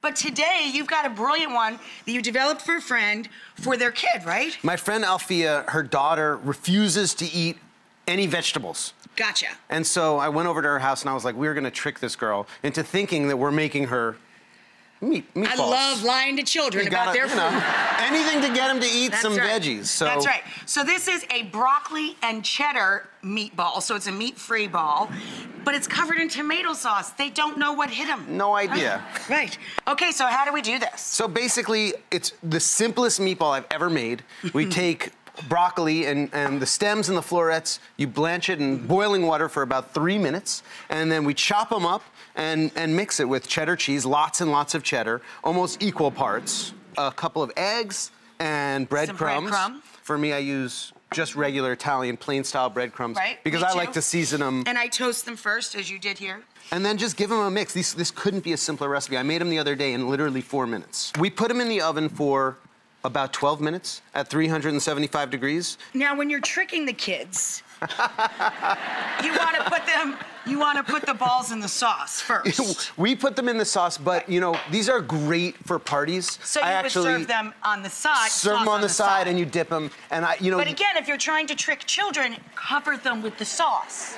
But today, you've got a brilliant one that you developed for a friend for their kid, right? My friend Alfia, her daughter refuses to eat any vegetables. Gotcha. And so I went over to her house and I was like, we're gonna trick this girl into thinking that we're making her meatballs. I love lying to children about their food. Anything to get them to eat some veggies. So. That's right. So this is a broccoli and cheddar meatball. So it's a meat-free ball, but it's covered in tomato sauce. They don't know what hit them. No idea. Right. Okay, so how do we do this? So basically, it's the simplest meatball I've ever made. We take broccoli and the stems and the florets, you blanch it in boiling water for about 3 minutes, and then we chop them up and mix it with cheddar cheese, lots and lots of cheddar, almost equal parts, a couple of eggs and breadcrumbs. For me, I use just regular Italian plain style breadcrumbs because I like to season them. And I toast them first, as you did here. And then just give them a mix. This couldn't be a simpler recipe. I made them the other day in literally 4 minutes. We put them in the oven for about 12 minutes at 375 degrees. Now, when you're tricking the kids, you want to put the balls in the sauce first. We put them in the sauce, but you know, these are great for parties. So you would serve them on the side. Serve them on the side and you dip them, and you know. But again, if you're trying to trick children, cover them with the sauce.